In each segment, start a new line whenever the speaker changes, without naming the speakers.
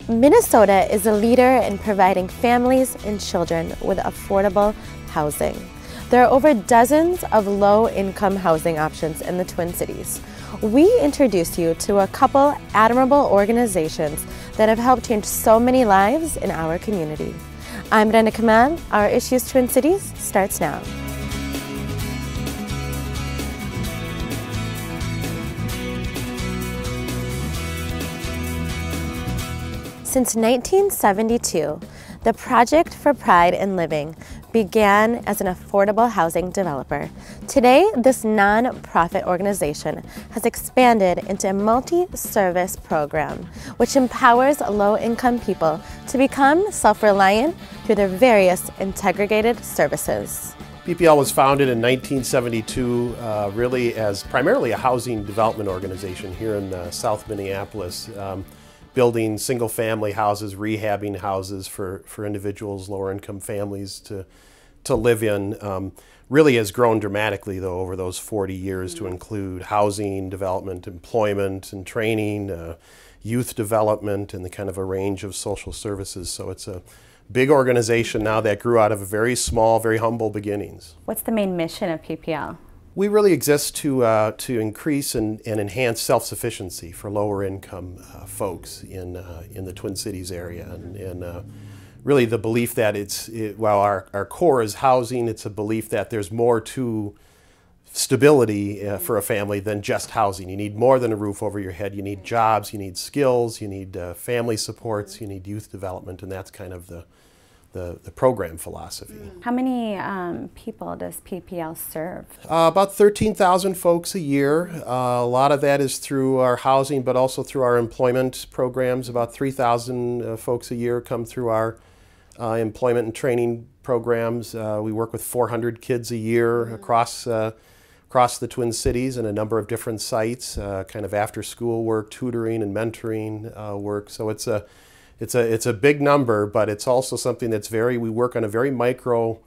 Minnesota is a leader in providing families and children with affordable housing. There are over dozens of low-income housing options in the Twin Cities. We introduce you to a couple admirable organizations that have helped change so many lives in our community. I'm Brenda Kamal. Our Issues Twin Cities starts now. Since 1972, the Project for Pride in Living began as an affordable housing developer. Today, this non-profit organization has expanded into a multi-service program which empowers low-income people to become self-reliant through their various integrated services.
PPL was founded in 1972 really as primarily a housing development organization here in South Minneapolis. Building single-family houses, rehabbing houses for individuals, lower-income families to live in. Really has grown dramatically, though, over those 40 years to include housing, development, employment, and training, youth development, and the kind of a range of social services. So it's a big organization now that grew out of a very small, very humble beginnings.
What's the main mission of PPL?
We really exist to increase and enhance self-sufficiency for lower-income folks in the Twin Cities area, and really the belief that while our core is housing, it's a belief that there's more to stability for a family than just housing. You need more than a roof over your head. You need jobs, you need skills, you need family supports, you need youth development, and that's kind of the program philosophy.
How many people does PPL serve?
About 13,000 folks a year. A lot of that is through our housing, but also through our employment programs. About 3,000 folks a year come through our employment and training programs. We work with 400 kids a year across the Twin Cities in a number of different sites, kind of after-school work, tutoring and mentoring work. So it's a big number, but it's also something that's we work on a very micro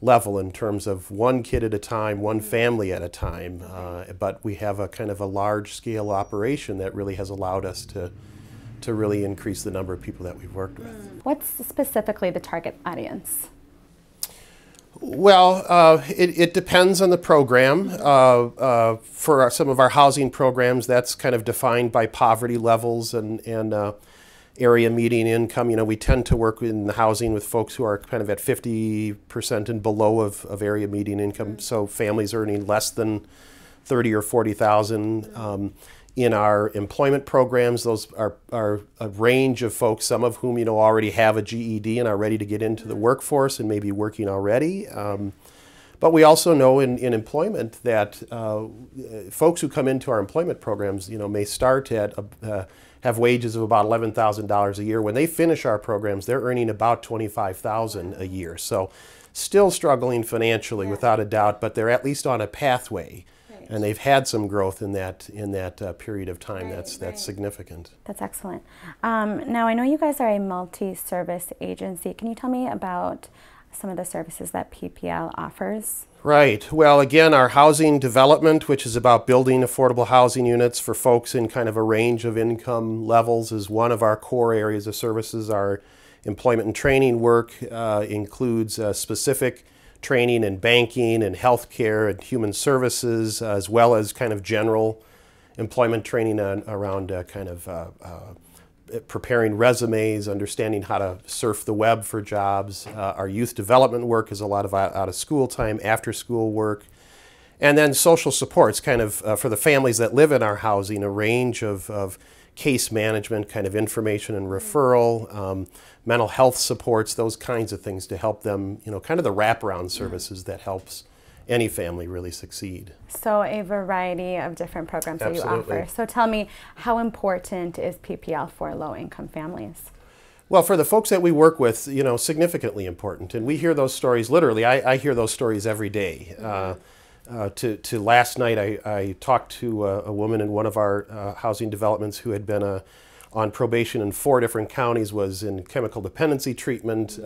level in terms of one kid at a time, one family at a time. But we have a kind of a large scale operation that really has allowed us to really increase the number of people that we've worked with.
What's specifically the target audience?
Well, it depends on the program. For some of our housing programs, that's kind of defined by poverty levels and area median income. You know, we tend to work in the housing with folks who are kind of at 50% and below of area median income. So families earning less than 30 or 40,000. In our employment programs, those are a range of folks, some of whom, you know, already have a GED and are ready to get into the workforce and maybe working already. But we also know in employment that folks who come into our employment programs, you know, may start at have wages of about $11,000 a year. When they finish our programs, they're earning about $25,000 a year. So still struggling financially, without a doubt, but they're at least on a pathway. And they've had some growth in that period of time. That's significant.
That's excellent. Now, I know you guys are a multi-service agency. Can you tell me about some of the services that PPL offers?
Right. Well, again, our housing development, which is about building affordable housing units for folks in kind of a range of income levels, is one of our core areas of services. Our employment and training work includes specific training in banking and healthcare and human services, as well as kind of general employment training around preparing resumes, understanding how to surf the web for jobs. Our youth development work is a lot of out-of-school time, after-school work. And then social supports, kind of for the families that live in our housing, a range of case management, kind of information and referral, mental health supports, those kinds of things to help them, you know, kind of the wraparound services that helps any family really succeed.
So a variety of different programs that you offer. So tell me, how important is PPL for low-income families?
Well, for the folks that we work with, you know, significantly important. And we hear those stories, literally, I hear those stories every day. To last night, I talked to a woman in one of our housing developments who had been on probation in 4 different counties, was in chemical dependency treatment,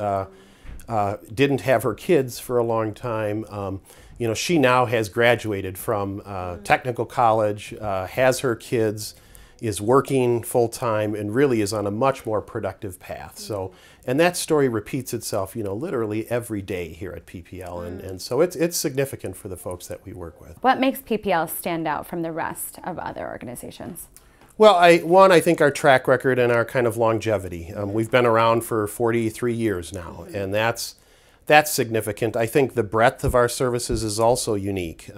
didn't have her kids for a long time. You know, she now has graduated from technical college, has her kids, is working full-time and really is on a much more productive path. So, and that story repeats itself, you know, literally every day here at PPL, and so it's significant for the folks that we work with.
What makes PPL stand out from the rest of other organizations?
Well, I think our track record and our kind of longevity. We've been around for 43 years now, and that's significant. I think the breadth of our services is also unique.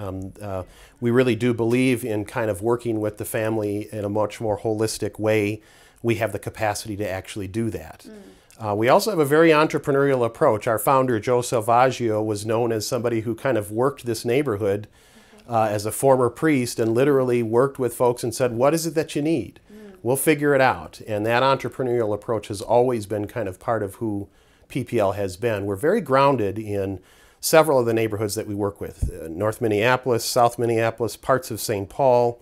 We really do believe in kind of working with the family in a much more holistic way. We have the capacity to actually do that. We also have a very entrepreneurial approach. Our founder, Joe Salvaggio, was known as somebody who kind of worked this neighborhood as a former priest and literally worked with folks and said, what is it that you need? We'll figure it out. And that entrepreneurial approach has always been kind of part of who PPL has been. We're very grounded in several of the neighborhoods that we work with, North Minneapolis, South Minneapolis, parts of St. Paul,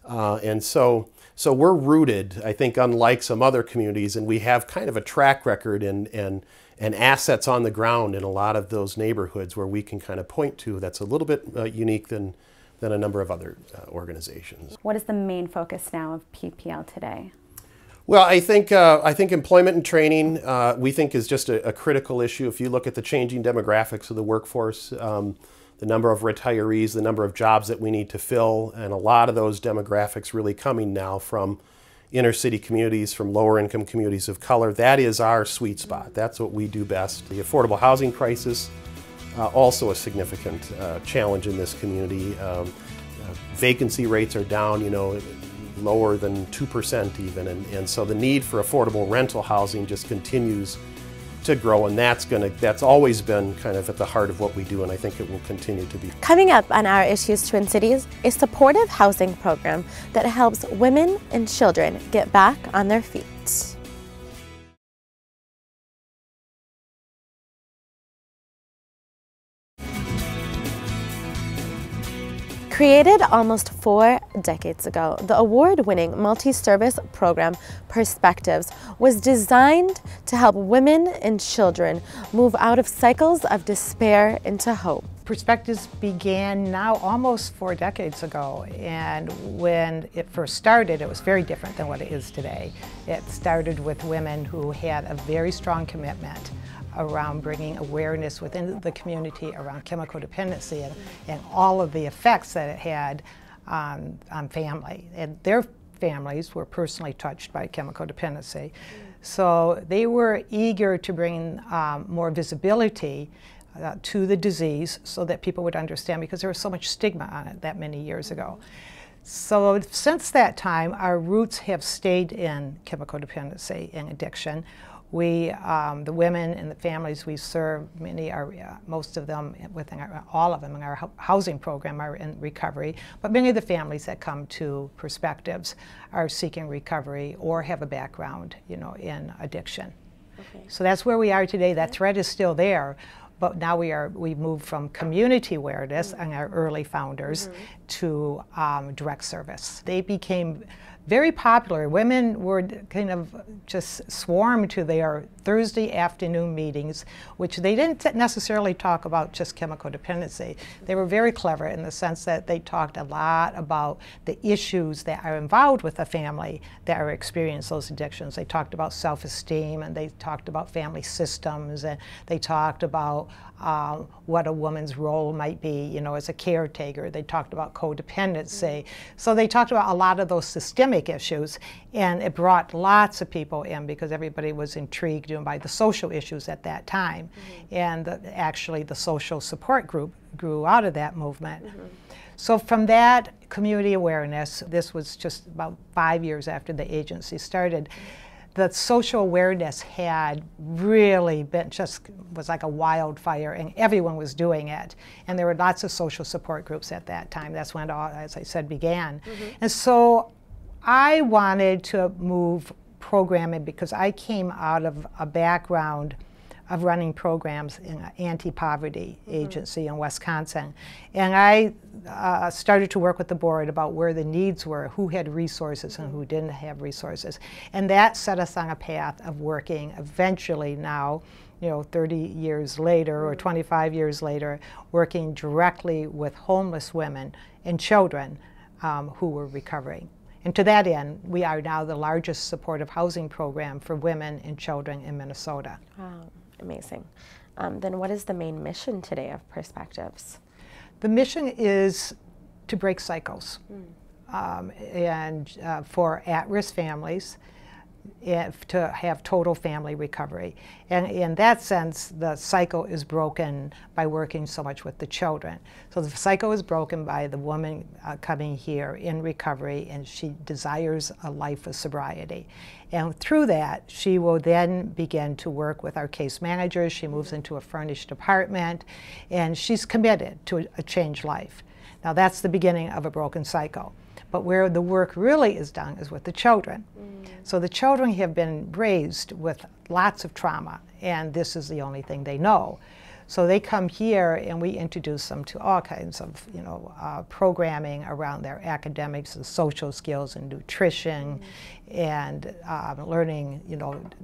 and so we're rooted, I think, unlike some other communities, and we have kind of a track record and assets on the ground in a lot of those neighborhoods where we can kind of point to that's a little bit unique than a number of other organizations.
What is the main focus now of PPL today?
Well, I think employment and training we think is just a critical issue. If you look at the changing demographics of the workforce, the number of retirees, the number of jobs that we need to fill, and a lot of those demographics really coming now from inner city communities, from lower income communities of color. That is our sweet spot. That's what we do best. The affordable housing crisis, also a significant challenge in this community. Vacancy rates are down, you know, lower than 2% even, and so the need for affordable rental housing just continues to grow, and that's always been kind of at the heart of what we do, and I think it will continue to be.
Coming up on Our Issues Twin Cities, a supportive housing program that helps women and children get back on their feet. Created almost 4 decades ago, the award-winning multi-service program Perspectives was designed to help women and children move out of cycles of despair into hope.
Perspectives began now almost 4 decades ago, and when it first started, it was very different than what it is today. It started with women who had a very strong commitment around bringing awareness within the community around chemical dependency and all of the effects that it had on family. And their families were personally touched by chemical dependency. So they were eager to bring more visibility to the disease so that people would understand, because there was so much stigma on it that many years ago. So since that time, our roots have stayed in chemical dependency and addiction. We, the women and the families we serve, most of them, all of them in our housing program are in recovery, but many of the families that come to Perspectives are seeking recovery or have a background, you know, in addiction. Okay. So that's where we are today. That thread is still there, but now we've moved from community awareness and our early founders to direct service. They became very popular. Women were kind of just swarmed to their Thursday afternoon meetings, which they didn't necessarily talk about just chemical dependency. They were very clever in the sense that they talked a lot about the issues that are involved with a family that are experiencing those addictions. They talked about self-esteem, and they talked about family systems, and they talked about what a woman's role might be, you know, as a caretaker. They talked about codependency. So they talked about a lot of those systemic issues, and it brought lots of people in because everybody was intrigued by the social issues at that time. And actually the social support group grew out of that movement. So from that community awareness, this was just about 5 years after the agency started, the social awareness had really been, was like a wildfire, and everyone was doing it. And there were lots of social support groups at that time. That's when it all, as I said, began. And so I wanted to move programming because I came out of a background of running programs in an anti-poverty agency in Wisconsin. And I started to work with the board about where the needs were, who had resources and who didn't have resources. And that set us on a path of working eventually now, you know, 30 years later or 25 years later, working directly with homeless women and children who were recovering. And to that end, we are now the largest supportive housing program for women and children in Minnesota.
Wow, amazing. Then what is the main mission today of Perspectives?
The mission is to break cycles and for at-risk families, to have total family recovery. And in that sense, the cycle is broken by working so much with the children. So the cycle is broken by the woman coming here in recovery, and she desires a life of sobriety. And through that, she will then begin to work with our case managers. She moves into a furnished apartment, and she's committed to a changed life. Now that's the beginning of a broken cycle. But where the work really is done is with the children. So the children have been raised with lots of trauma, and this is the only thing they know. So they come here, and we introduce them to all kinds of, programming around their academics and social skills and nutrition, and learning,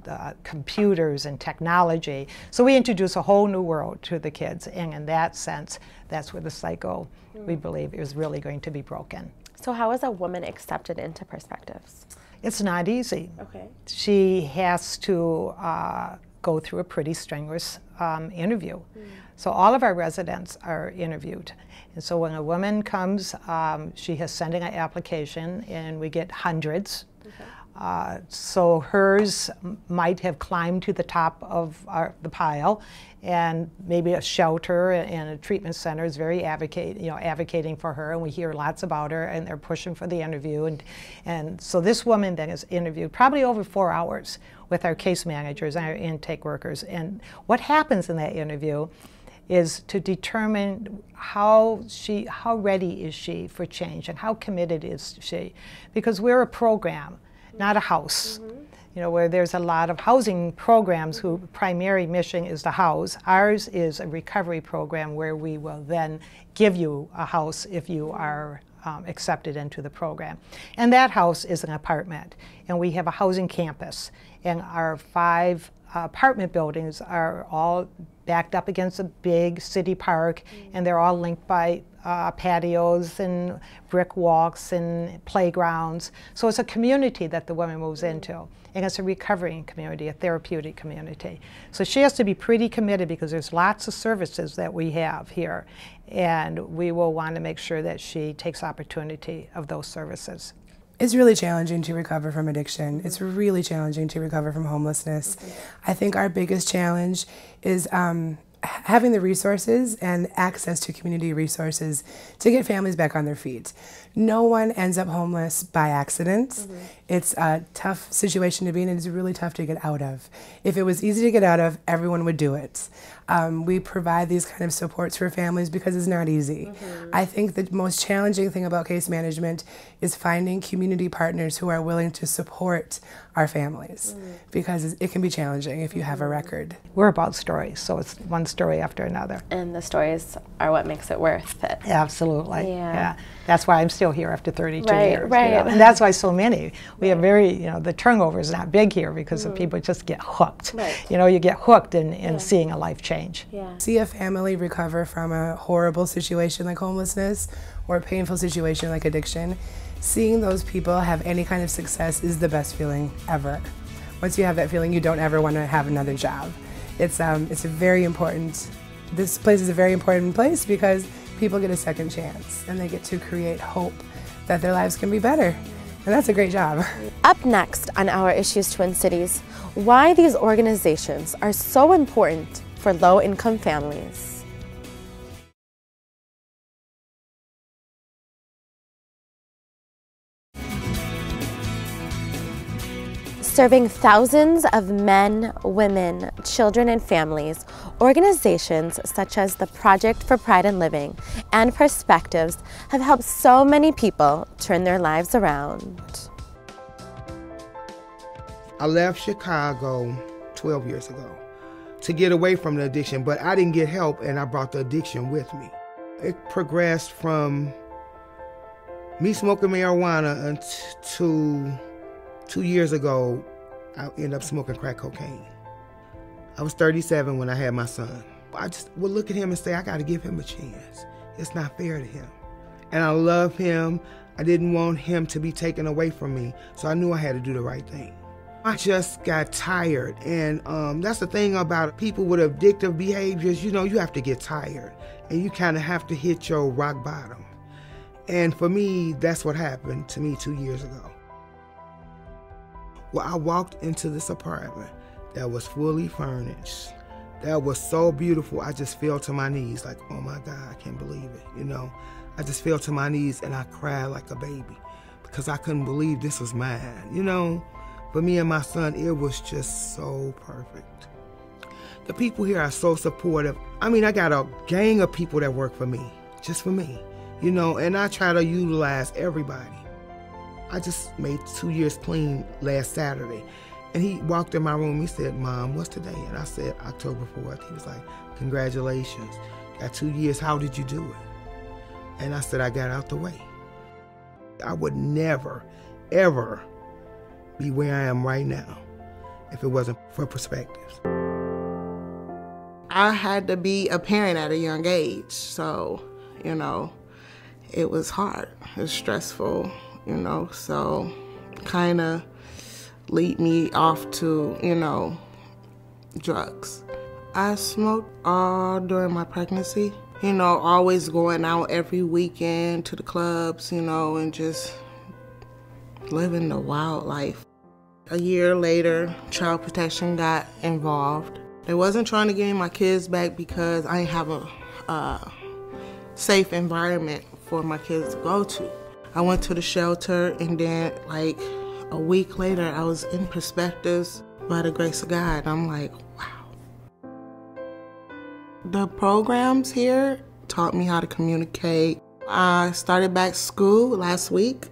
the computers and technology. So we introduce a whole new world to the kids, and in that sense, that's where the cycle, we believe, is really going to be broken.
So how is a woman accepted into Perspectives?
It's not easy.
Okay.
She has to go through a pretty strenuous interview. So all of our residents are interviewed. And so when a woman comes, she has sending an application, and we get hundreds. Okay. So hers might have climbed to the top of the pile, and maybe a shelter and a treatment center is very advocating for her, and we hear lots about her, and they're pushing for the interview. And so this woman then is interviewed probably over 4 hours with our case managers and our intake workers. And what happens in that interview is to determine how ready is she for change, and how committed is she. Because we're a program, not a house. Where there's a lot of housing programs whose primary mission is to house. Ours is a recovery program where we will then give you a house if you are accepted into the program. And that house is an apartment. And we have a housing campus. And our 5 apartment buildings are all backed up against a big city park, and they're all linked by patios and brick walks and playgrounds. So it's a community that the woman moves into. And it's a recovering community, a therapeutic community. So she has to be pretty committed, because there's lots of services that we have here. And we will want to make sure that she takes opportunity of those services.
It's really challenging to recover from addiction. It's really challenging to recover from homelessness. I think our biggest challenge is having the resources and access to community resources to get families back on their feet. No one ends up homeless by accident. It's a tough situation to be in, and it's really tough to get out of. If it was easy to get out of, everyone would do it. We provide these kind of supports for families because it's not easy. I think the most challenging thing about case management is finding community partners who are willing to support our families, because it can be challenging if you have a record.
We're about stories, so it's one story after another.
And the stories are what makes it worth it.
Absolutely.
Yeah.
That's why I'm still here after 32
Right,
years.
right.
And that's why so many. We have the turnover is not big here, because the people just get hooked.
Right.
You get hooked in seeing a life change.
Yeah.
See a family recover from a horrible situation like homelessness or a painful situation like addiction. Seeing those people have any kind of success is the best feeling ever. Once you have that feeling, you don't ever want to have another job. It's a very important, this place is a very important place, because people get a second chance, and they get to create hope that their lives can be better. And that's a great job.
Up next on Our Issues Twin Cities, why these organizations are so important for low-income families. Serving thousands of men, women, children, and families, organizations such as the Project for Pride in Living and Perspectives have helped so many people turn their lives around.
I left Chicago 12 years ago to get away from the addiction, but I didn't get help, and I brought the addiction with me. It progressed from me smoking marijuana to 2 years ago, I ended up smoking crack cocaine. I was 37 when I had my son. I just would look at him and say, I gotta give him a chance. It's not fair to him. And I love him. I didn't want him to be taken away from me, so I knew I had to do the right thing. I just got tired, and that's the thing about people with addictive behaviors. You know, you have to get tired, and you kind of have to hit your rock bottom. And for me, that's what happened to me 2 years ago. Well, I walked into this apartment that was fully furnished. That was so beautiful. I just fell to my knees like, oh my God, I can't believe it. You know, I just fell to my knees and I cried like a baby because I couldn't believe this was mine. You know, for me and my son, it was just so perfect. The people here are so supportive. I mean, I got a gang of people that work for me, just for me, you know, and I try to utilize everybody. I just made 2 years clean last Saturday. And he walked in my room, he said, Mom, what's today? And I said, October 4th. He was like, congratulations. Got 2 years, how did you do it? And I said, I got out the way. I would never, ever be where I am right now if it wasn't for perspectives.
I had to be a parent at a young age, so, you know, it was hard. It was stressful, you know, so kind of lead me off to, you know, drugs. I smoked all during my pregnancy, you know, always going out every weekend to the clubs, you know, and just living the wild life. A year later, Child Protection got involved. They wasn't trying to give me my kids back because I didn't have a safe environment for my kids to go to. I went to the shelter, and then like a week later, I was in Perspectives by the grace of God. I'm like, wow. The programs here taught me how to communicate. I started back school last week.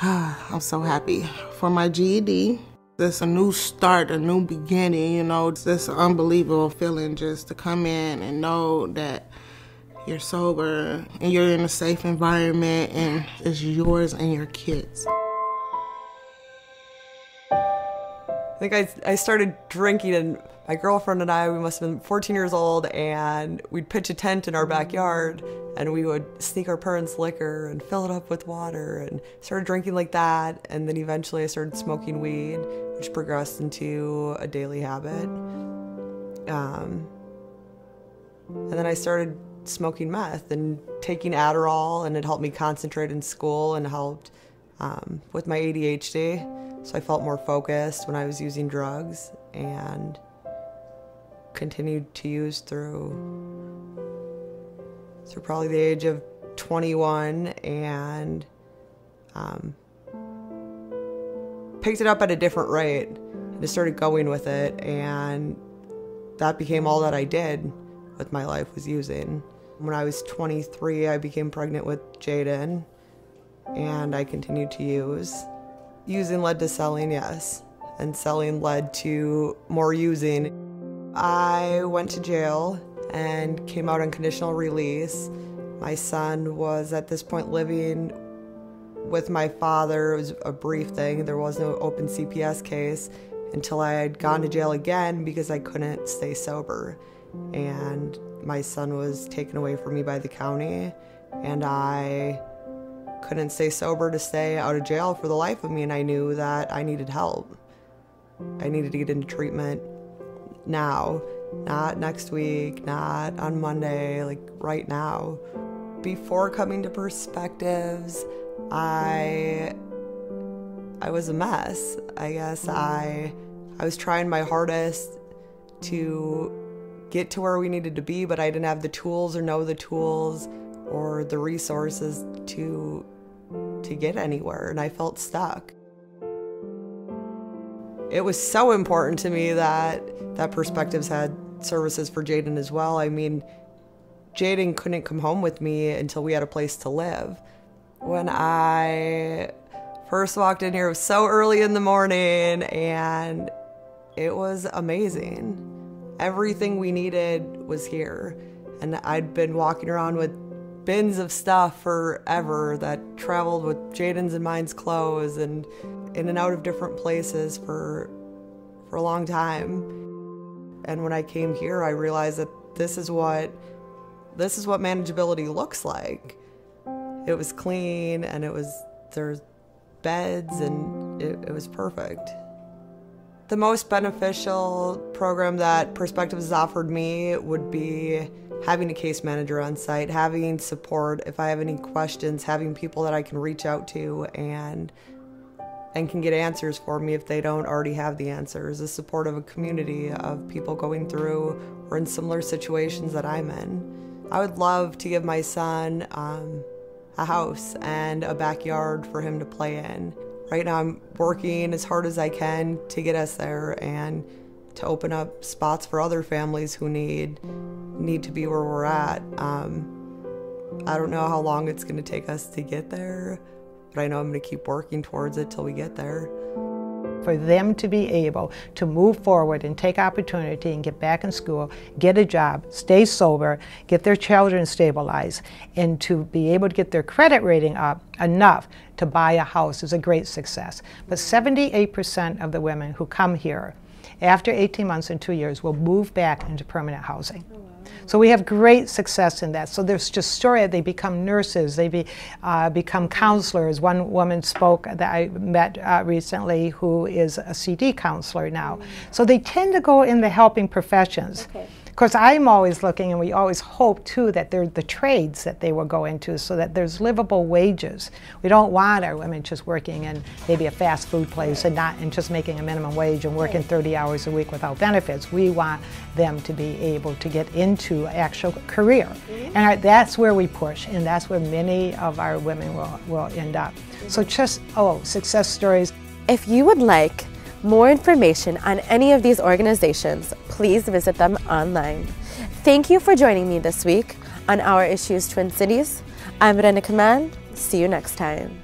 I'm so happy. For my GED, it's a new start, a new beginning, you know. It's this unbelievable feeling just to come in and know that you're sober and you're in a safe environment and it's yours and your kids.
I think I started drinking, and my girlfriend and I, we must have been 14 years old, and we'd pitch a tent in our backyard, and we would sneak our parents' liquor and fill it up with water, and started drinking like that. And then eventually I started smoking weed, which progressed into a daily habit. And then I started smoking meth and taking Adderall, and it helped me concentrate in school and helped with my ADHD. So I felt more focused when I was using drugs, and continued to use through probably the age of 21, and picked it up at a different rate. I just started going with it, and that became all that I did with my life, was using. When I was 23, I became pregnant with Jaden, and I continued to use. Using led to selling, yes, and selling led to more using. I went to jail and came out on conditional release. My son was at this point living with my father. It was a brief thing. There was no open CPS case until I had gone to jail again because I couldn't stay sober. And my son was taken away from me by the county, and I couldn't stay sober to stay out of jail for the life of me, and I knew that I needed help. I needed to get into treatment now, not next week, not on Monday, like right now. Before coming to Perspectives, I was a mess. I guess I was trying my hardest to get to where we needed to be, but I didn't have the tools or know the tools or the resources to get anywhere, and I felt stuck. It was so important to me that Perspectives had services for Jaden as well. I mean, Jaden couldn't come home with me until we had a place to live. When I first walked in here, it was so early in the morning, and it was amazing. Everything we needed was here, and I'd been walking around with bins of stuff forever that traveled with Jaden's and mine's clothes, and in and out of different places for a long time. And when I came here, I realized that this is what manageability looks like. It was clean, and there's beds, and it was perfect. The most beneficial program that Perspective has offered me would be having a case manager on site, having support if I have any questions, having people that I can reach out to and can get answers for me if they don't already have the answers, the support of a community of people going through or in similar situations that I'm in. I would love to give my son a house and a backyard for him to play in. Right now I'm working as hard as I can to get us there and to open up spots for other families who need to be where we're at. I don't know how long it's going to take us to get there, but I know I'm going to keep working towards it till we get there.
For them to be able to move forward and take opportunity and get back in school, get a job, stay sober, get their children stabilized, and to be able to get their credit rating up enough to buy a house is a great success. But 78% of the women who come here after 18 months and 2 years will move back into permanent housing. So we have great success in that. So there's just story, they become nurses, they become counselors. One woman spoke that I met recently who is a CD counselor now. So they tend to go in the helping professions.
Okay.
Of course, I'm always looking, and we always hope too that they're the trades that they will go into so that there's livable wages. We don't want our women just working in maybe a fast food place and just making a minimum wage and working 30 hours a week without benefits. We want them to be able to get into actual career. And that's where we push, and that's where many of our women will end up. So just, success stories.
If you would like more information on any of these organizations, please visit them online. Thank you for joining me this week on Our Issues Twin Cities. I'm Rena Kamal. See you next time.